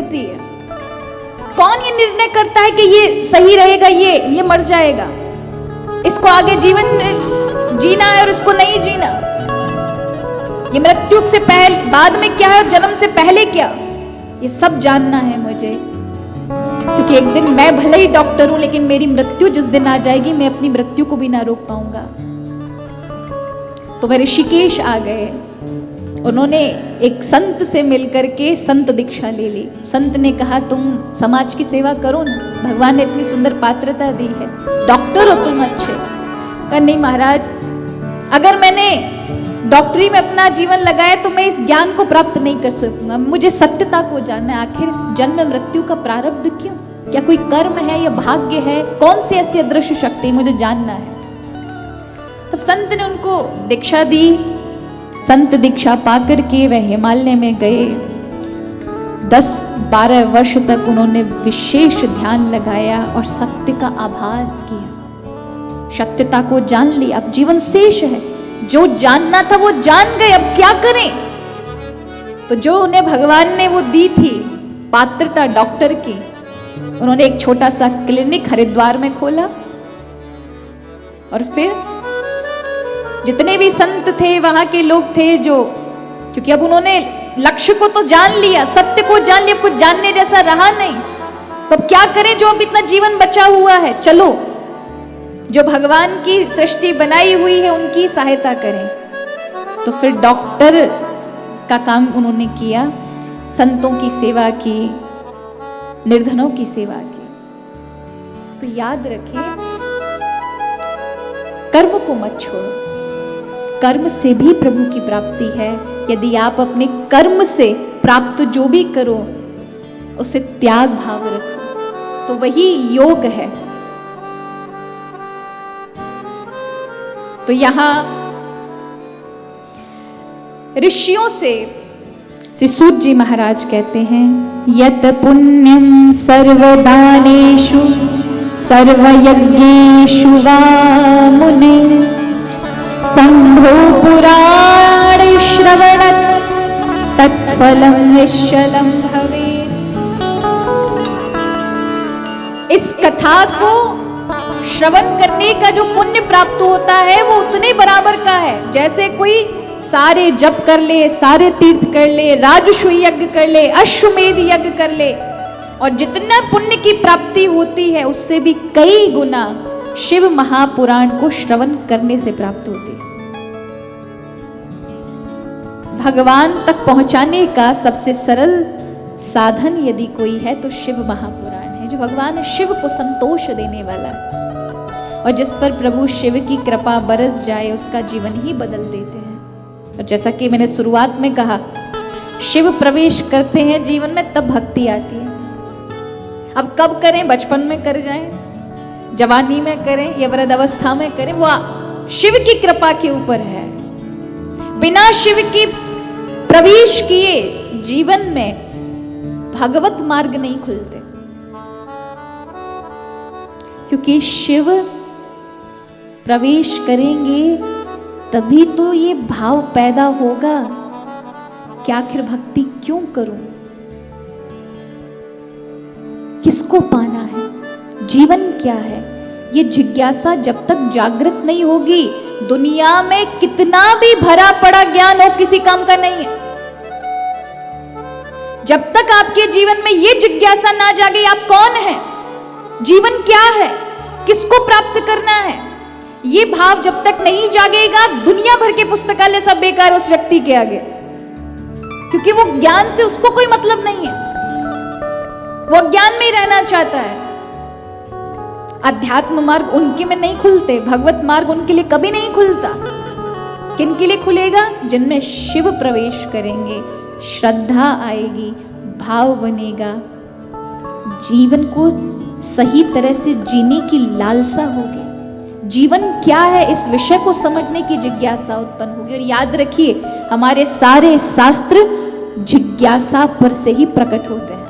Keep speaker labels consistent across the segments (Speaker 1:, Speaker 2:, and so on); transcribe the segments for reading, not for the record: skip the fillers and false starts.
Speaker 1: होती है? कौन ये निर्णय करता है कि ये सही रहेगा, ये मर जाएगा, इसको आगे जीवन जीना है और इसको नहीं जीना? ये मृत्यु से पहले, बाद में क्या है और जन्म से पहले क्या, ये सब जानना है मुझे। क्योंकि एक दिन मैं भले ही डॉक्टर हूं, लेकिन मेरी मृत्यु जिस दिन आ जाएगी, मैं अपनी मृत्यु को भी ना रोक पाऊंगा। तो वे ऋषिकेश आ गए। उन्होंने एक संत से मिलकर के संत दीक्षा ले ली। संत ने कहा तुम समाज की सेवा करो ना, भगवान ने इतनी सुंदर पात्रता दी है, डॉक्टर हो तुम अच्छे। कहा नहीं महाराज, अगर मैंने डॉक्टरी में अपना जीवन लगाया तो मैं इस ज्ञान को प्राप्त नहीं कर सकूंगा। मुझे सत्यता को जानना है, आखिर जन्म मृत्यु का प्रारब्ध क्यों, क्या कोई कर्म है या भाग्य है, कौन सी ऐसी अदृश्य शक्ति, मुझे जानना है। तब संत ने उनको दीक्षा दी। संत दीक्षा पाकर के वह हिमालय में गए। 10-12 वर्ष तक उन्होंने विशेष ध्यान लगाया और सत्य का आभास किया, सत्यता को जान लिया। अब जीवन शेष है, जो जानना था वो जान गए, अब क्या करें? तो जो उन्हें भगवान ने वो दी थी पात्रता डॉक्टर की, उन्होंने एक छोटा सा क्लिनिक हरिद्वार में खोला। और फिर जितने भी संत थे, वहां के लोग थे जो, क्योंकि अब उन्होंने लक्ष्य को तो जान लिया, सत्य को जान लिया, कुछ जानने जैसा रहा नहीं, तो अब क्या करें? जो अब इतना जीवन बचा हुआ है, चलो जो भगवान की सृष्टि बनाई हुई है उनकी सहायता करें। तो फिर डॉक्टर का काम उन्होंने किया, संतों की सेवा की, निर्धनों की सेवा की। तो याद रखें, कर्म को मत छोड़ो, कर्म से भी प्रभु की प्राप्ति है। यदि आप अपने कर्म से प्राप्त जो भी करो उसे त्याग भाव रखो, तो वही योग है। तो यहां ऋषियों से श्री सूत जी महाराज कहते हैं, यत पुण्यम सर्वदानेषु सर्वयज्ञेषु वा मुने संभो पुराण श्रवण तत्फलम निश्चलम भवे। इस कथा को श्रवण करने का जो पुण्य प्राप्त होता है वो उतने बराबर का है जैसे कोई सारे जप कर ले, सारे तीर्थ कर ले, राजसूय यज्ञ कर ले, अश्वमेध यज्ञ कर ले, और जितना पुण्य की प्राप्ति होती है उससे भी कई गुना शिव महापुराण को श्रवण करने से प्राप्त होती है। भगवान तक पहुंचाने का सबसे सरल साधन यदि कोई है तो शिव महापुराण है, जो भगवान शिव को संतोष देने वाला है, और जिस पर प्रभु शिव की कृपा बरस जाए उसका जीवन ही बदल देते हैं। और जैसा कि मैंने शुरुआत में कहा, शिव प्रवेश करते हैं जीवन में तब भक्ति आती है। अब कब करें? बचपन में कर जाएं, जवानी में करें या वृद्ध अवस्था में करें, वो शिव की कृपा के ऊपर है। बिना शिव की प्रवेश किए जीवन में भगवत मार्ग नहीं खुलते, क्योंकि शिव प्रवेश करेंगे तभी तो ये भाव पैदा होगा कि आखिर भक्ति क्यों करूं, किसको पाना है, जीवन क्या है। ये जिज्ञासा जब तक जागृत नहीं होगी, दुनिया में कितना भी भरा पड़ा ज्ञान हो किसी काम का नहीं है। जब तक आपके जीवन में ये जिज्ञासा ना जागे आप कौन है, जीवन क्या है, किसको प्राप्त करना है, ये भाव जब तक नहीं जागेगा, दुनिया भर के पुस्तकालय सब बेकार उस व्यक्ति के आगे, क्योंकि वो ज्ञान से उसको कोई मतलब नहीं है, वो ज्ञान में ही रहना चाहता है। अध्यात्म मार्ग उनके में नहीं खुलते, भगवत मार्ग उनके लिए कभी नहीं खुलता। किन के लिए खुलेगा? जिनमें शिव प्रवेश करेंगे, श्रद्धा आएगी, भाव बनेगा, जीवन को सही तरह से जीने की लालसा होगी, जीवन क्या है इस विषय को समझने की जिज्ञासा उत्पन्न होगी। और याद रखिए, हमारे सारे शास्त्र जिज्ञासा पर से ही प्रकट होते हैं।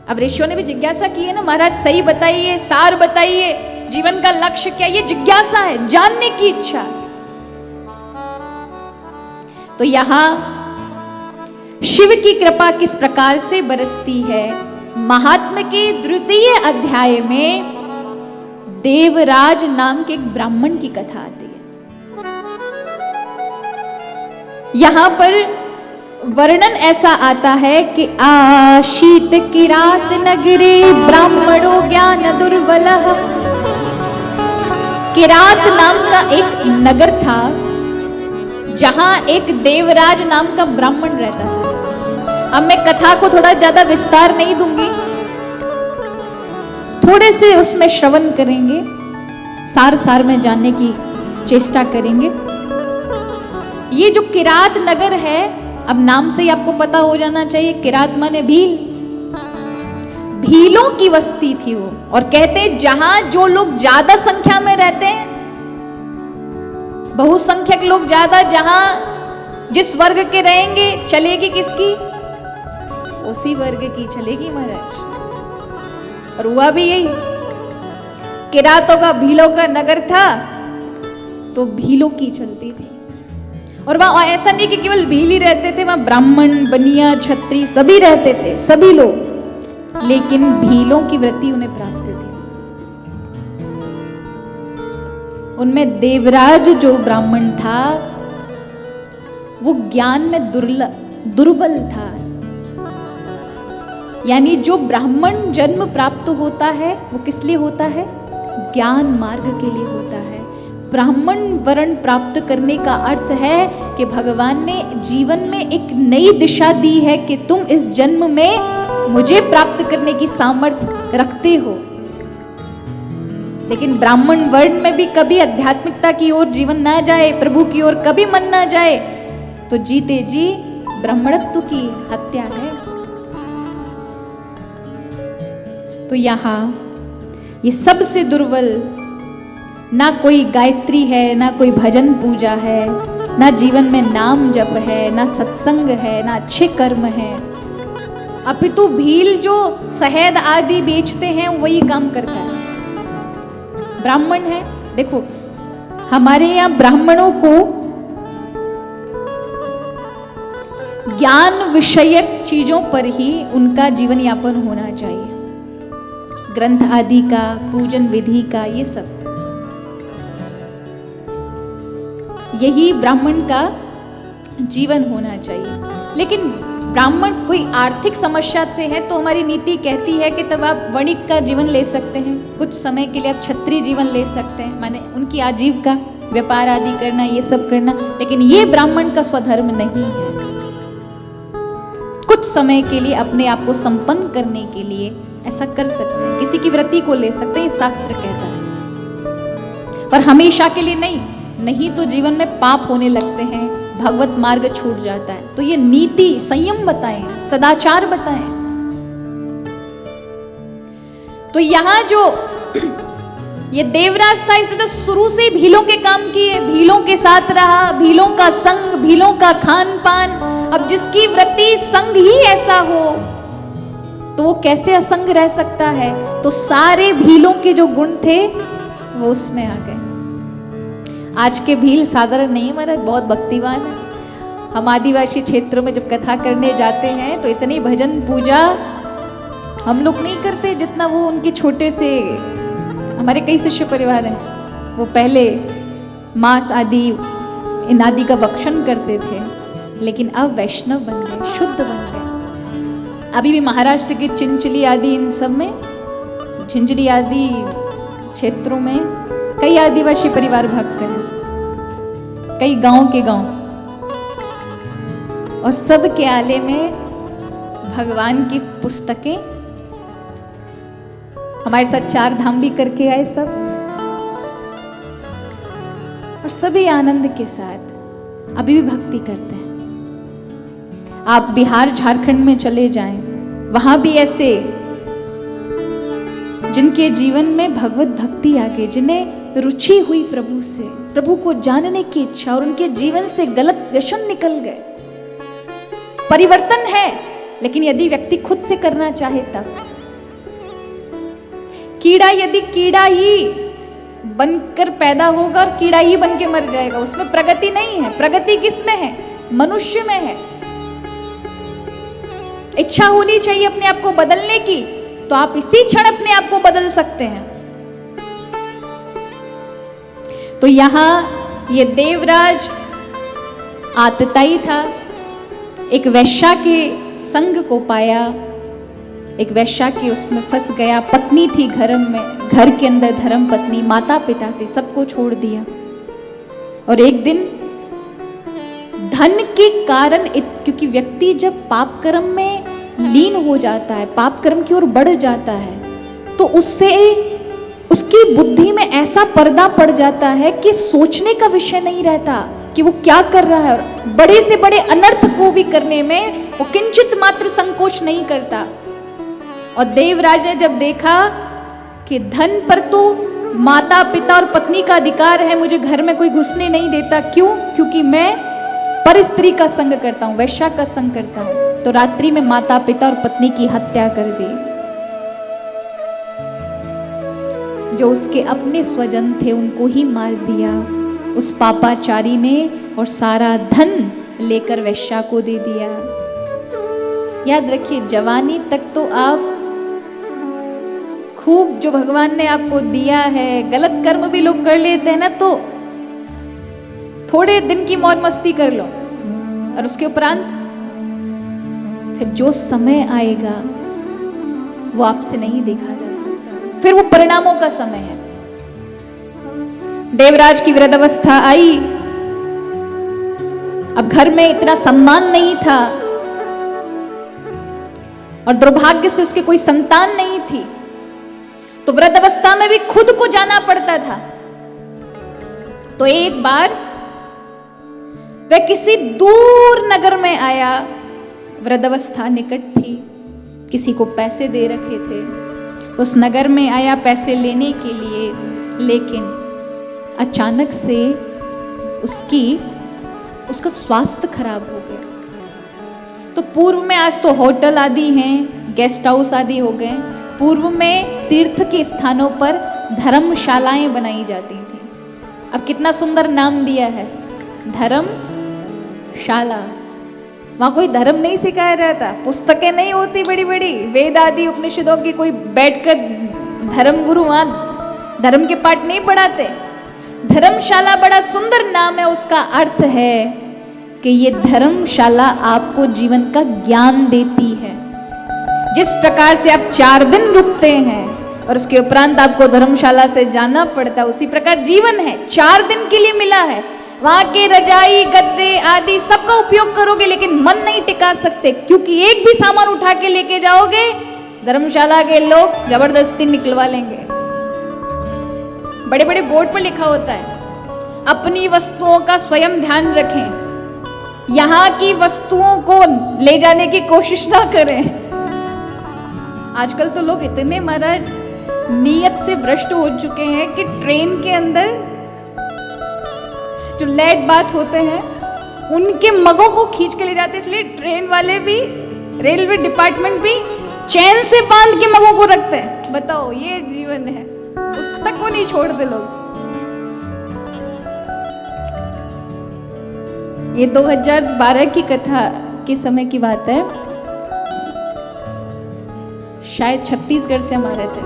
Speaker 1: अब ऋषियों ने भी जिज्ञासा की है ना, महाराज सही बताइए, सार बताइए, जीवन का लक्ष्य क्या? ये जिज्ञासा है, जानने की इच्छा। तो यहां शिव की कृपा किस प्रकार से बरसती है। महात्म के द्वितीय अध्याय में देवराज नाम के एक ब्राह्मण की कथा आती है। यहां पर वर्णन ऐसा आता है कि शीत किरात नगरे ब्राह्मणो ज्ञान दुर्बलः। किरात नाम का एक नगर था जहां एक देवराज नाम का ब्राह्मण रहता था। अब मैं कथा को थोड़ा ज्यादा विस्तार नहीं दूंगी, थोड़े से उसमें श्रवण करेंगे, सार में जानने की चेष्टा करेंगे। ये जो किरात नगर है, अब नाम से ही आपको पता हो जाना चाहिए, किरात माने भील, भीलों की बस्ती थी वो। और कहते हैं जहां जो लोग ज्यादा संख्या में रहते हैं, बहुसंख्यक लोग ज्यादा, जहां जिस वर्ग के रहेंगे चलेगी किसकी, उसी वर्ग की चलेगी महाराज। और हुआ भी यही, किरातों का भीलों का नगर था तो भीलों की चलती थी। और वहां ऐसा नहीं कि केवल भील ही रहते थे, वहां ब्राह्मण, बनिया, क्षत्रिय सभी रहते थे, सभी लोग, लेकिन भीलों की वृत्ति उन्हें प्राप्त थी। उनमें देवराज जो ब्राह्मण था वो ज्ञान में दुर्बल था। यानी जो ब्राह्मण जन्म प्राप्त होता है वो किस लिए होता है, ज्ञान मार्ग के लिए होता है। ब्राह्मण वर्ण प्राप्त करने का अर्थ है कि भगवान ने जीवन में एक नई दिशा दी है कि तुम इस जन्म में मुझे प्राप्त करने की सामर्थ्य रखते हो। लेकिन ब्राह्मण वर्ण में भी कभी आध्यात्मिकता की ओर जीवन ना जाए, प्रभु की ओर कभी मन ना जाए, तो जीते जी ब्राह्मणत्व की हत्या है। तो यहां ये सबसे दुर्बल, ना कोई गायत्री है, ना कोई भजन पूजा है, ना जीवन में नाम जप है, ना सत्संग है, ना अच्छे कर्म है, अपितु भील जो शहद आदि बेचते हैं वही काम करता है। ब्राह्मण है, देखो हमारे यहां ब्राह्मणों को ज्ञान विषयक चीजों पर ही उनका जीवन यापन होना चाहिए, ग्रंथ आदि का, पूजन विधि का, ये सब, यही ब्राह्मण का जीवन होना चाहिए। लेकिन ब्राह्मण कोई आर्थिक समस्या से है तो हमारी नीति कहती है कि तब आप वणिक का जीवन ले सकते हैं, कुछ समय के लिए आप क्षत्रिय जीवन ले सकते हैं, माने उनकी आजीविका, व्यापार आदि करना, ये सब करना। लेकिन ये ब्राह्मण का स्वधर्म नहीं है। कुछ समय के लिए अपने आप को संपन्न करने के लिए ऐसा कर सकते हैं, किसी की वृत्ति को ले सकते हैं, शास्त्र कहता है, पर हमेशा के लिए नहीं तो जीवन में पाप होने लगते हैं, भगवत मार्ग छूट जाता है। तो ये नीति, संयम बताएं, सदाचार बताएं। तो यहां जो ये देवराज था, इसने तो शुरू से भीलों के काम किए, भीलों के साथ रहा, भीलों का संग, भीलों का खान पान। अब जिसकी वृत्ति संग ही ऐसा हो तो वो कैसे असंग रह सकता है। तो सारे भीलों के जो गुण थे वो उसमें आ गए। आज के भील साधारण नहीं महाराज, बहुत भक्तिवान है। हम आदिवासी क्षेत्रों में जब कथा करने जाते हैं तो इतनी भजन पूजा हम लोग नहीं करते जितना वो उनके छोटे से, हमारे कई शिष्य परिवार हैं, वो पहले मांस आदि इन आदि का भक्षण करते थे, लेकिन अब वैष्णव बन गए, शुद्ध बन गए। अभी भी महाराष्ट्र के चिंचली आदि, इन सब में, झिंझरी आदि क्षेत्रों में कई आदिवासी परिवार भागते हैं, कई गांव के गांव, और सब के आले में भगवान की पुस्तकें, हमारे साथ 4 धाम भी करके आए सब, और सभी आनंद के साथ अभी भी भक्ति करते हैं। आप बिहार झारखंड में चले जाएं, वहां भी ऐसे जिनके जीवन में भगवत भक्ति आ गई, जिन्हें रुचि हुई प्रभु से, प्रभु को जानने की इच्छा, और उनके जीवन से गलत व्यसन निकल गए। परिवर्तन है, लेकिन यदि व्यक्ति खुद से करना चाहे तब। कीड़ा यदि कीड़ा ही बनकर पैदा होगा और कीड़ा ही बन के मर जाएगा, उसमें प्रगति नहीं है। प्रगति किसमें है? मनुष्य में है। इच्छा होनी चाहिए अपने आप को बदलने की, तो आप इसी क्षण अपने आप को बदल सकते हैं। तो यहां ये देवराज आतताई था, एक वैश्या के संग को पाया, एक वैश्या के उसमें फंस गया। पत्नी थी घर में, घर के अंदर धर्म पत्नी, माता पिता थे, सबको छोड़ दिया। और एक दिन धन के कारण, क्योंकि व्यक्ति जब पाप कर्म में लीन हो जाता है, पाप कर्म की ओर बढ़ जाता है, तो उससे उसकी बुद्धि में ऐसा पर्दा पड़ जाता है कि सोचने का विषय नहीं रहता कि वो क्या कर रहा है, और बड़े से बड़े अनर्थ को भी करने में वो किंचित मात्र संकोच नहीं करता। और देवराज ने जब देखा कि धन पर तो माता पिता और पत्नी का अधिकार है, मुझे घर में कोई घुसने नहीं देता, क्यों? क्योंकि मैं पर स्त्री का संग करता हूं, वैश्या का संग करता हूं। तो रात्रि में माता पिता और पत्नी की हत्या कर दी। जो उसके अपने स्वजन थे उनको ही मार दिया उस पापाचारी ने, और सारा धन लेकर वैश्या को दे दिया। याद रखिए, जवानी तक तो आप खूब जो भगवान ने आपको दिया है, गलत कर्म भी लोग कर लेते हैं ना, तो थोड़े दिन की मौज मस्ती कर लो, और उसके उपरांत फिर जो समय आएगा वो आपसे नहीं देखा जा सकता, फिर वो परिणामों का समय है। देवराज की वृद्धावस्था आई, अब घर में इतना सम्मान नहीं था, और दुर्भाग्य से उसके कोई संतान नहीं थी, तो वृद्धावस्था में भी खुद को जाना पड़ता था। तो एक बार वह किसी दूर नगर में आया, वृद्धावस्था निकट थी, किसी को पैसे दे रखे थे, उस नगर में आया पैसे लेने के लिए, लेकिन अचानक से उसका स्वास्थ्य खराब हो गया। तो पूर्व में, आज तो होटल आदि हैं, गेस्ट हाउस आदि हो गए, पूर्व में तीर्थ के स्थानों पर धर्मशालाएं बनाई जाती थी। अब कितना सुंदर नाम दिया है, धर्मशाला। वहां कोई धर्म नहीं सिखाया जाता, पुस्तकें नहीं होती बड़ी बड़ी, वेद आदि उपनिषदों की कोई बैठकर धर्म गुरु वहां धर्म के पाठ नहीं पढ़ाते। धर्मशाला बड़ा सुंदर नाम है, उसका अर्थ है कि ये धर्मशाला आपको जीवन का ज्ञान देती है। जिस प्रकार से आप 4 दिन रुकते हैं और उसके उपरांत आपको धर्मशाला से जाना पड़ता है, उसी प्रकार जीवन है, 4 दिन के लिए मिला है। वहां के रजाई गद्दे आदि सबका उपयोग करोगे, लेकिन मन नहीं टिका सकते, क्योंकि एक भी सामान उठा के लेके जाओगे, धर्मशाला के लोग जबरदस्ती निकलवा लेंगे। बड़े बड़े बोर्ड पर लिखा होता है, अपनी वस्तुओं का स्वयं ध्यान रखें, यहां की वस्तुओं को ले जाने की कोशिश ना करें। आजकल तो लोग इतने महाराज नियत से भ्रष्ट हो चुके हैं कि ट्रेन के अंदर जो लैट बात होते हैं उनके मगों को खींच के ले जाते, इसलिए ट्रेन वाले भी, रेलवे डिपार्टमेंट भी चैन से बांध के मगों को रखते हैं। बताओ, ये जीवन है, पुस्तक को नहीं छोड़ते लोग। ये 2012 की कथा के समय की बात है, शायद छत्तीसगढ़ से हम आ रहे थे,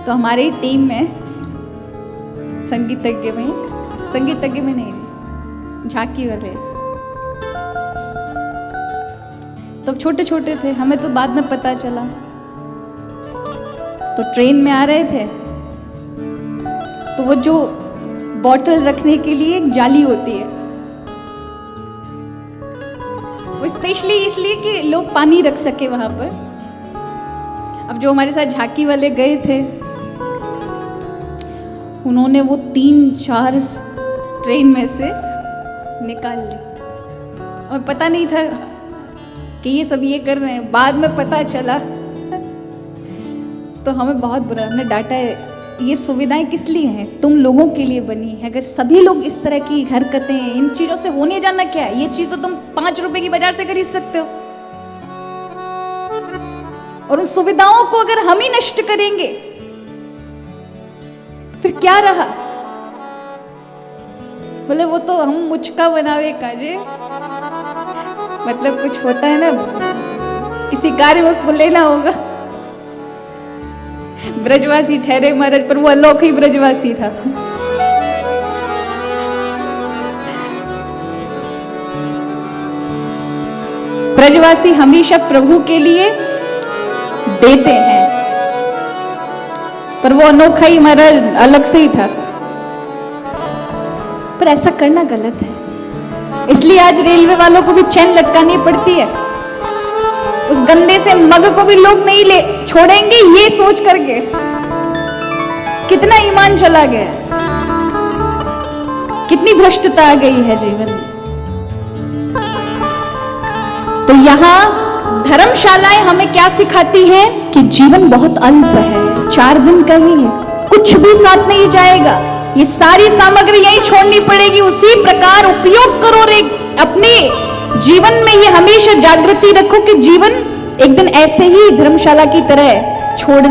Speaker 1: तो हमारी टीम में संगीतज्ञ में नहीं, झांकी वाले, तो छोटे छोटे थे, हमें तो बाद में पता चला। तो ट्रेन में आ रहे थे, तो वो जो बॉटल रखने के लिए एक जाली होती है, वो स्पेशली इसलिए कि लोग पानी रख सके वहां पर। अब जो हमारे साथ झांकी वाले गए थे, उन्होंने वो 3-4 ट्रेन में से निकाल ली, और पता नहीं था कि ये सब ये कर रहे हैं। बाद में पता चला तो हमें बहुत बुरा, हमने डांटा है। ये सुविधाएं किस लिए हैं? तुम लोगों के लिए बनी है। अगर सभी लोग इस तरह की हरकतें, इन चीजों से होने जाना क्या है? ये चीज तो तुम 5 रुपए की बाजार से खरीद सकते हो, और उन सुविधाओं को अगर हम ही नष्ट करेंगे तो फिर क्या रहा? बोले वो तो हम मुझका बनावे काजे, मतलब कुछ होता है ना, किसी कार्य में उसको लेना होगा। ब्रजवासी ठहरे महाराज, पर वो अलौकिक ब्रजवासी था। ब्रजवासी हमेशा प्रभु के लिए देते हैं, पर वो अनोखा ही महाराज अलग से ही था। पर ऐसा करना गलत है, इसलिए आज रेलवे वालों को भी चैन लटकानी पड़ती है। उस गंदे से मग को भी लोग नहीं ले छोड़ेंगे, ये सोच करके। कितना ईमान चला गया, कितनी भ्रष्टता आ गई है जीवन में। तो यहां धर्मशालाएं हमें क्या सिखाती है कि जीवन बहुत अल्प है, 4 दिन का ही है, कुछ भी साथ नहीं जाएगा, ये सारी सामग्री यहीं छोड़नी पड़ेगी, उसी प्रकार उपयोग करो रे अपने जीवन में। ये हमेशा जागृति रखो कि जीवन एक दिन ऐसे ही धर्मशाला की तरह छोड़